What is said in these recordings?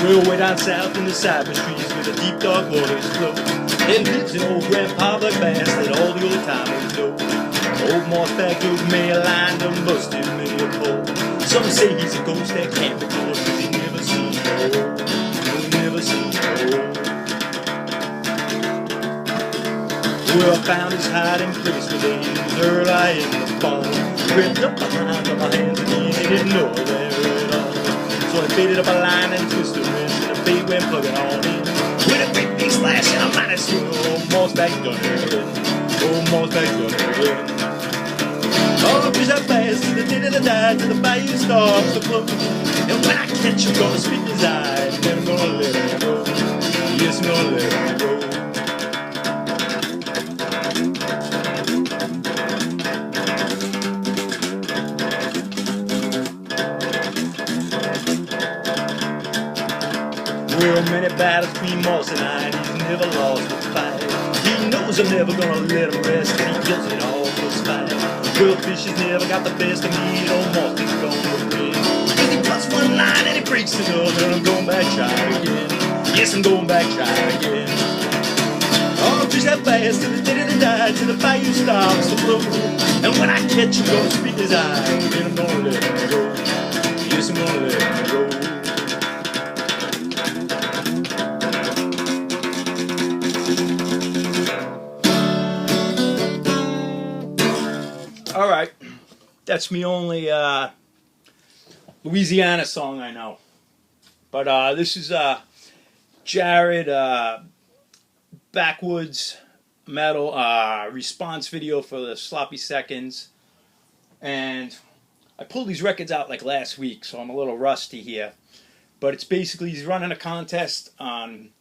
Well, way down south in the cypress trees where the deep dark waters flow, there lives an old grandpa black bass that all the old timers know. Old mossback old male line done busted many a pole. Some say he's a ghost that can't be caught 'cause he never seen gold. Never seen gold. Well, I found his hiding place with days early in the fall. Crept up behind on my hands and knees, he didn't know there at all. So I baited up a line and twisted wrist, and the bait went plugging on in. With a great big splash and a mighty swing, old mossback done it again. Old mossback done it again. Oh, fish that fast to the day that I die, till the bayou starts to float. And when I catch him, gonna spit in his eye, and then I'm gonna let him go. Yes, I'm gonna let him go. Well, many battles between Moss and I, and he's never lost a fight. He knows I'm never gonna let him rest, and he does it all for spite. Well, fish has never got the best of me, no Moss is gonna win. Cause he puts one line and he breaks another, and I'm going back trying again. Yes, I'm going back trying again. Oh, fish that fast till the day that I die, till the bayou starts to flow. And when I catch him, gonna spit in his eye, and then I'm gonna let him go. Yes, I'm gonna let him go. All right, that's me only Louisiana song I know. But this is Jered Backwoods metal response video for the Sloppy Seconds. And I pulled these records out like last week, so I'm a little rusty here. But it's basically he's running a contest on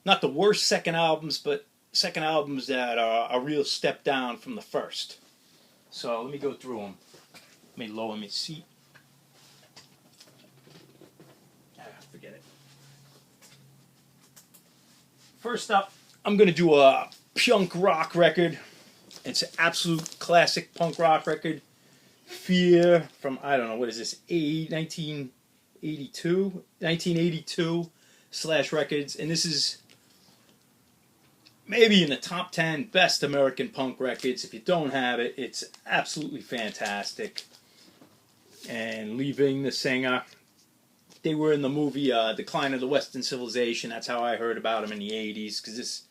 not the worst second albums, but second albums that are a real step down from the first. So let me go through them. Let me lower my seat. Forget it. First up, I'm going to do a punk rock record. It's an absolute classic punk rock record. Fear from, I don't know, what is this, 1982 slash records. And this is maybe in the top 10 best American punk records. If you don't have it, it's absolutely fantastic. And leaving the singer, they were in the movie Decline of the Western Civilization. That's how I heard about them in the 80s, because this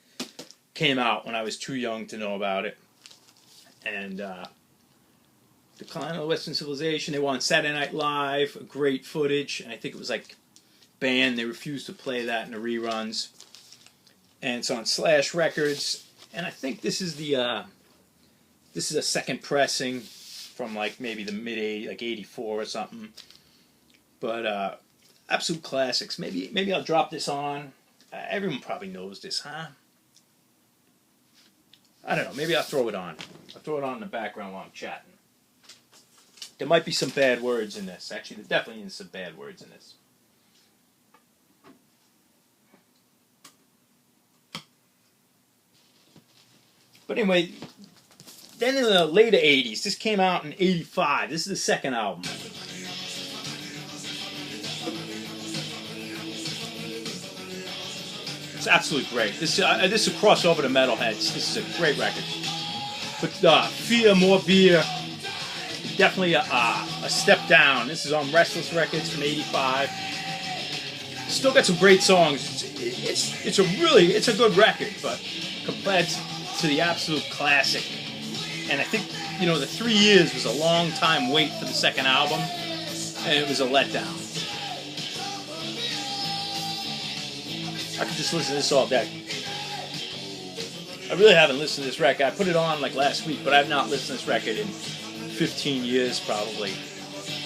came out when I was too young to know about it. And Decline of the Western Civilization, they were on Saturday Night Live, great footage, and I think it was like banned. They refused to play that in the reruns. And it's on Slash Records, and I think this is a second pressing from like maybe the mid-80s, like 84 or something. But absolute classics. Maybe I'll drop this on. Everyone probably knows this, huh? I don't know. Maybe I'll throw it on. I'll throw it on in the background while I'm chatting. There might be some bad words in this. Actually, there definitely is some bad words in this. But anyway, then in the later 80s, this came out in 85. This is the second album. It's absolutely great. This is a crossover to Metalheads. This is a great record. But Fear, More Beer, definitely a step down. This is on Restless Records from 85. Still got some great songs. It's a good record, but compared to the absolute classic. And I think, the 3 years was a long time wait for the second album, and it was a letdown. I could just listen to this all day. I really haven't listened to this record. I put it on like last week, but I've not listened to this record in 15 years probably.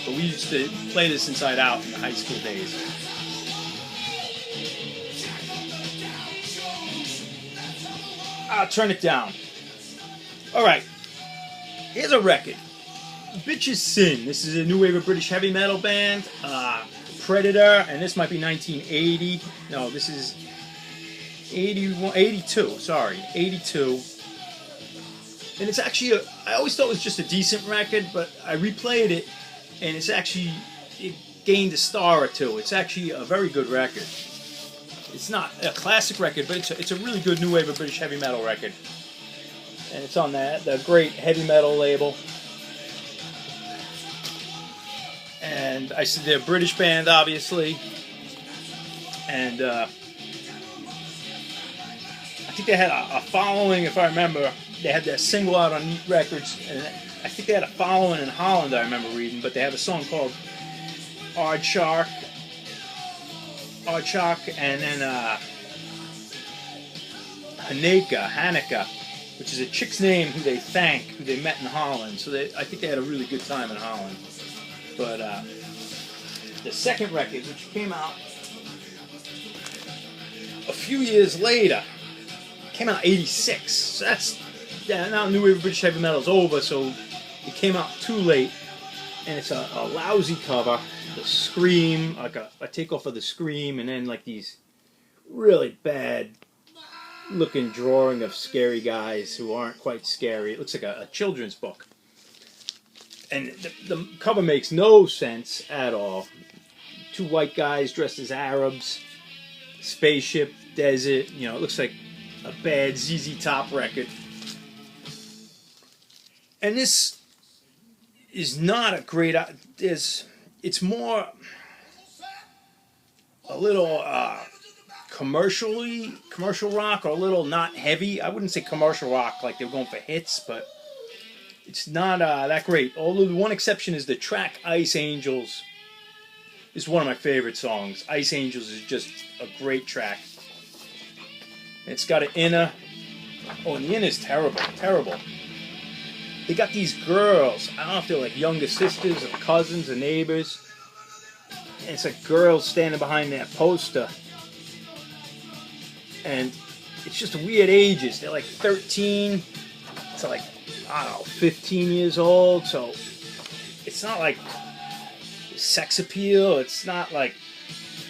But we used to play this inside out in the high school days. I'll turn it down. Alright, here's a record. Bitches Sin. This is a new wave of British heavy metal band. Predator, and this might be 1980. No, this is 82. Sorry, 82. And it's actually, I always thought it was just a decent record, but I replayed it, and it's actually, gained a star or two. It's actually a very good record. It's not a classic record, but it's a really good new wave of British heavy metal record. And it's on the great heavy metal label. And I said they're a British band, obviously. And I think they had a following, if I remember. They had that single out on Neat Records, and I think they had a following in Holland, I remember reading, but they have a song called Aardschok, and then Hanneke, which is a chick's name who they met in Holland. So I think they had a really good time in Holland. But the second record, which came out a few years later, came out in '86. So that's now New Wave of British Heavy Metal is over, so it came out too late, and it's a lousy cover. The Scream, like a takeoff of the Scream, and then like these really bad looking drawing of scary guys who aren't quite scary. It looks like a children's book. And the cover makes no sense at all. Two white guys dressed as Arabs, spaceship, desert, it looks like a bad ZZ Top record. And this is not a great... It's more a little commercial rock, or a little not heavy. I wouldn't say commercial rock like they're going for hits, but it's not that great. Although the one exception is the track Ice Angels is one of my favorite songs. Ice Angels is just a great track. It's got an inner. Oh, and the inner is terrible. They got these girls. I don't know if they're like younger sisters or cousins or neighbors. And it's like girls standing behind that poster. And it's just weird ages. They're like 13 to like, I don't know, 15 years old. So it's not like sex appeal. It's not like,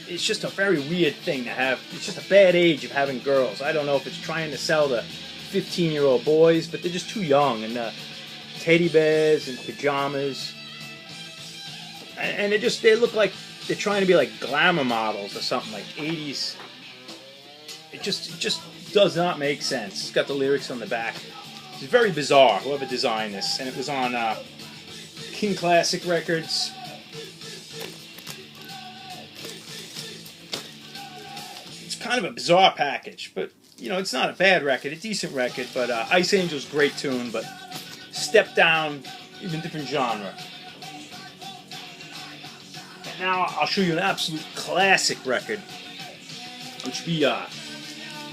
it's just a very weird thing to have. It's just a bad age of having girls. I don't know if it's trying to sell to 15-year-old boys, but they're just too young. And teddy bears and pajamas, and they look like they're trying to be like glamour models or something, like 80s. It just does not make sense. It's got the lyrics on the back. It's very bizarre, whoever designed this, and it was on King Classic Records. It's kind of a bizarre package, but it's not a bad record. It's a decent record, but Ice Angel's great tune, but step down, even different genre. And now I'll show you an absolute classic record, which would be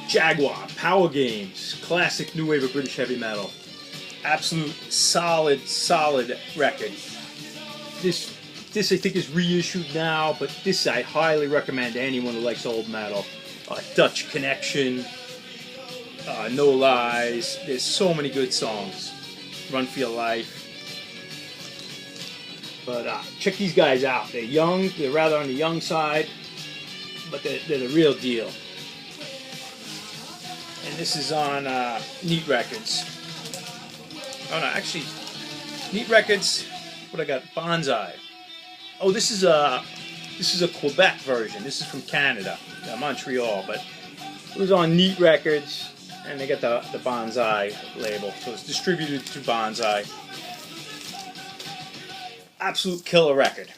Jaguar, Power Games, classic new wave of British heavy metal. Absolute solid record. This I think is reissued now, but this I highly recommend to anyone who likes old metal. Dutch Connection, No Lies. There's so many good songs. Run for Your Life. But check these guys out. They're young. They're rather on the young side, but they're the real deal. And this is on Neat Records. Oh no, actually, Neat Records. What I got? Bonsai. Oh, this is a Quebec version. This is from Canada, Montreal, but it was on Neat Records. And they got the Bonsai label, so it's distributed through Bonsai. Absolute killer record.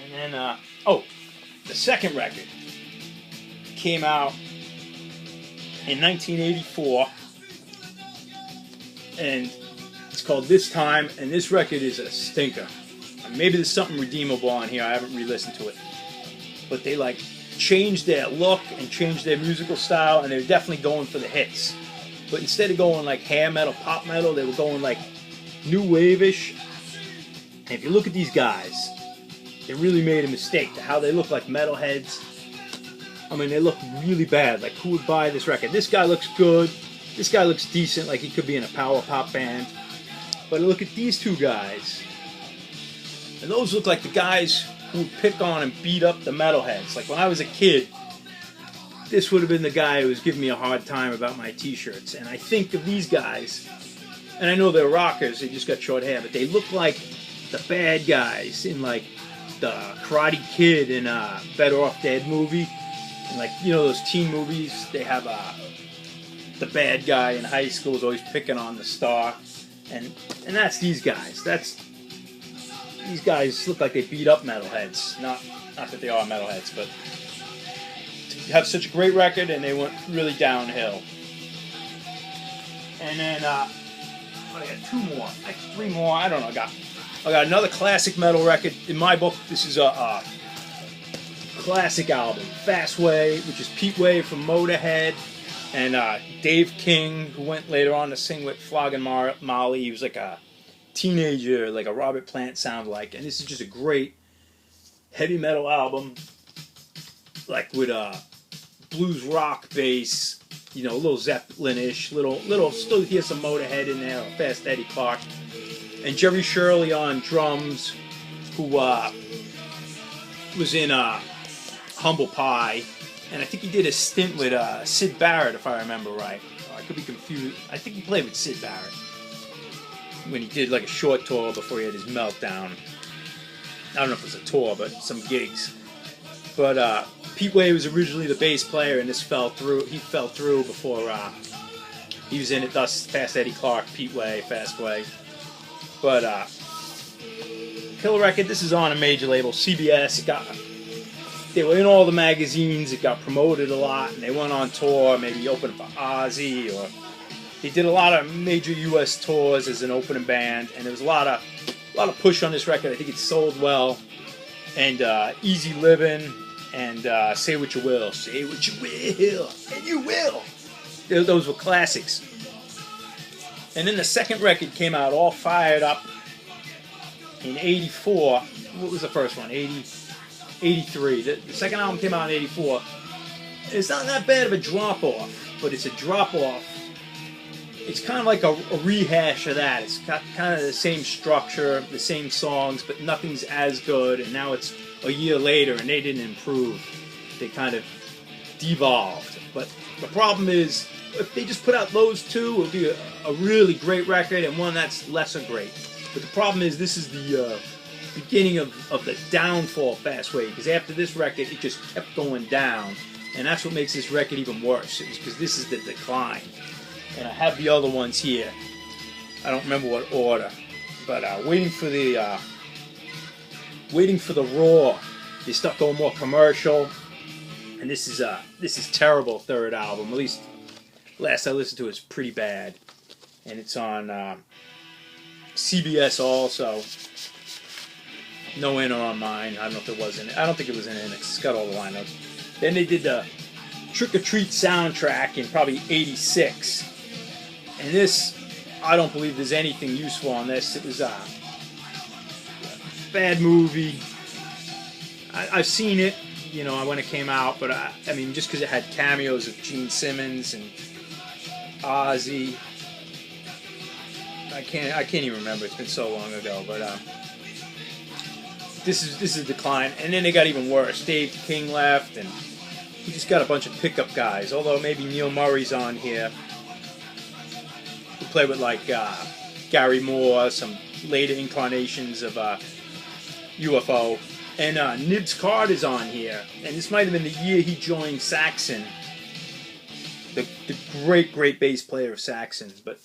And then, the second record came out in 1984, and it's called This Time, and this record is a stinker. Maybe there's something redeemable on here. I haven't re-listened to it. But they like changed their look and changed their musical style, and they're definitely going for the hits. But instead of going like hair metal, pop metal, they were going like new wave-ish. And if you look at these guys, they really made a mistake to how they look like metalheads. I mean, they look really bad. Like, who would buy this record? This guy looks good. This guy looks decent, like he could be in a power pop band. But look at these two guys. And those look like the guys who would pick on and beat up the metalheads. Like when I was a kid, this would have been the guy who was giving me a hard time about my t-shirts. And I think of these guys and I know they're rockers, they just got short hair, but they look like the bad guys in like the Karate Kid and Better Off Dead movie. And like, you know, those teen movies, they have the bad guy in high school is always picking on the star. And that's these guys. These guys look like they beat up metalheads. Not that they are metalheads, but to have such a great record, and they went really downhill. And then I got 2 more, 3 more. I don't know. I got another classic metal record in my book. This is a classic album, Fast Way, which is Pete Way from Motorhead, and Dave King, who went later on to sing with Flogging Molly. He was like a teenager, like a Robert Plant sound like, and this is just a great heavy metal album, like with blues rock bass, you know, a little Zeppelin-ish, little still hear some Motorhead in there, Fast Eddie Clark, and Jerry Shirley on drums, who was in Humble Pie, and I think he did a stint with Syd Barrett, if I remember right. I could be confused. I think he played with Syd Barrett when he did like a short tour before he had his meltdown. I don't know if it was a tour, but some gigs. But Pete Way was originally the bass player, and this fell through. He fell through before he was in it. Thus, Fast Eddie Clark, Pete Way, Fast Way. But killer record. This is on a major label, CBS. They were in all the magazines. It got promoted a lot, and they went on tour. Maybe opened for Ozzy, or they did a lot of major U.S. tours as an opening band. And there was a lot of push on this record. I think it sold well. And Easy Living and Say What You Will, Say What You Will, and You Will. Those were classics. And then the second record came out all fired up in 84. What was the first one? 83. The second album came out in 84. It's not that bad of a drop-off, but it's a drop-off. It's kind of like a rehash of that. It's got kind of the same structure, the same songs, but nothing's as good. And now it's a year later, and they didn't improve. They kind of devolved. But the problem is, if they just put out those two, it would be a really great record, and one that's lesser great. But the problem is, this is the beginning of the downfall of Fast Way, because after this record, it just kept going down. And that's what makes this record even worse. It's because this is the decline. And I have the other ones here. I don't remember what order, but waiting for the Raw. They start going more commercial, and this is terrible third album. At least last I listened to it was pretty bad, and it's on CBS also. No in or on mine. I don't know if it was in it. I don't think it was in it. It's got all the lineups. Then they did the Trick or Treat soundtrack in probably '86. And this, I don't believe there's anything useful on this. It was a bad movie. I've seen it, you know, when it came out, but I mean, just because it had cameos of Gene Simmons and Ozzy, I can't even remember. It's been so long ago, but this is a decline. And then they got even worse. Dave King left, and he just got a bunch of pickup guys. Although maybe Neil Murray's on here. Who played with like Gary Moore, some later incarnations of UFO, and Nibs Carter's on here, and this might have been the year he joined Saxon, the great bass player of Saxon. But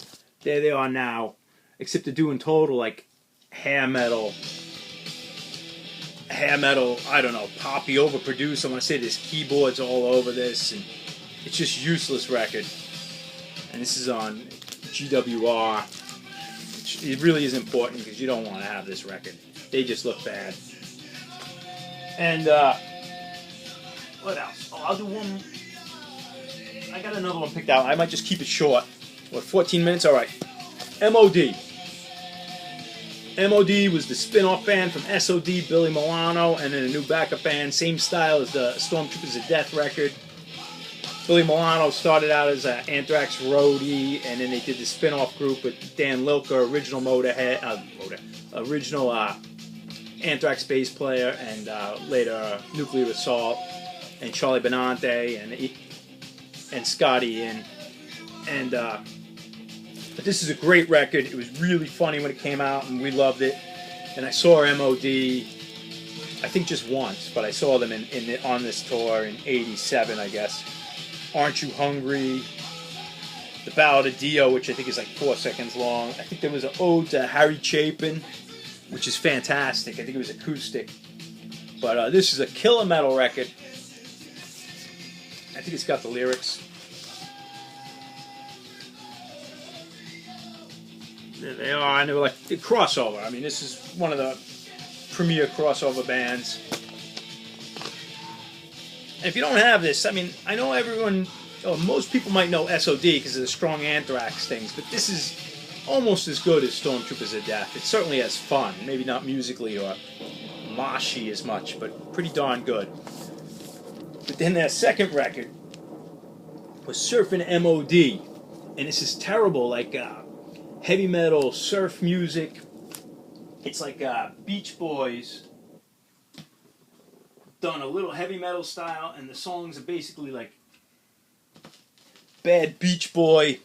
there they are now, except they're doing total like hair metal. I don't know, poppy, overproduced. I want to say there's keyboards all over this, and it's just useless record. And this is on GWR. It really is important because you don't want to have this record. They just look bad. And what else? Oh, I'll do one. I got another one picked out. I might just keep it short. What, 14 minutes? All right. M.O.D. M.O.D. was the spin-off band from S.O.D., Billy Milano, and then a new backup band, same style as the Stormtroopers of Death record. Billy Milano started out as an Anthrax roadie, and then they did the spin-off group with Dan Lilker, original original Anthrax bass player, and later Nuclear Assault, and Charlie Benante, and Scotty, and But this is a great record. It was really funny when it came out, and we loved it. And I saw M.O.D. I think just once, but I saw them on this tour in '87, I guess. Aren't You Hungry? The Ballad of Dio, which I think is like 4 seconds long. I think there was an ode to Harry Chapin, which is fantastic. I think it was acoustic. But this is a killer metal record. I think it's got the lyrics. There they are, and they were like a crossover. I mean, this is one of the premier crossover bands. And if you don't have this, I mean, I know everyone, or most people might know S.O.D. because of the Strong Anthrax things, but this is almost as good as Stormtroopers of Death. It certainly has fun. Maybe not musically or moshy as much, but pretty darn good. But then their second record was Surfin' M.O.D. And this is terrible, like heavy metal, surf music. It's like Beach Boys done a little heavy metal style, and the songs are basically like bad Beach Boy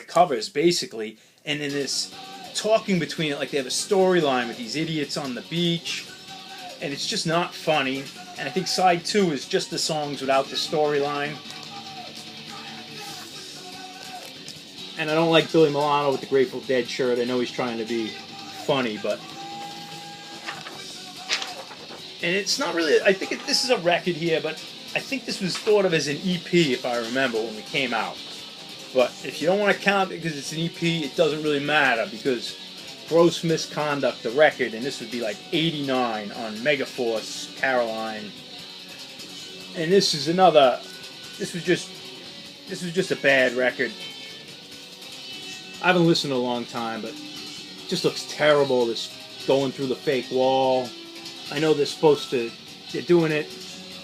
covers, basically. And then this talking between it, like they have a storyline with these idiots on the beach, and it's just not funny. And I think side 2 is just the songs without the storyline. And I don't like Billy Milano with the Grateful Dead shirt. I know he's trying to be funny, but... And it's not really... I think this is a record here, but I think this was thought of as an EP, if I remember, when we came out. But if you don't want to count it because it's an EP, it doesn't really matter, because Gross Misconduct, the record, and this would be like 89 on Megaforce, Caroline. And this is another... This was just a bad record. I haven't listened in a long time, but it just looks terrible, this going through the fake wall. I know they're doing it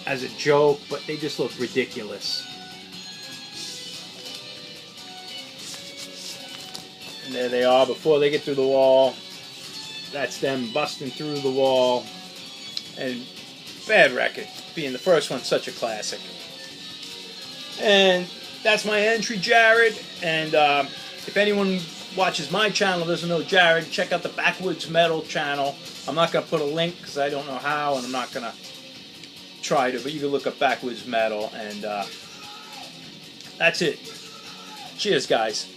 as a joke, but they just look ridiculous. And there they are before they get through the wall. That's them busting through the wall. And bad record, being the first one such a classic. And that's my entry, Jered. And if anyone watches my channel doesn't know Jered, check out the Backwoods Metal channel. I'm not going to put a link because I don't know how, and I'm not going to try to, but you can look up Backwoods Metal, and that's it. Cheers, guys.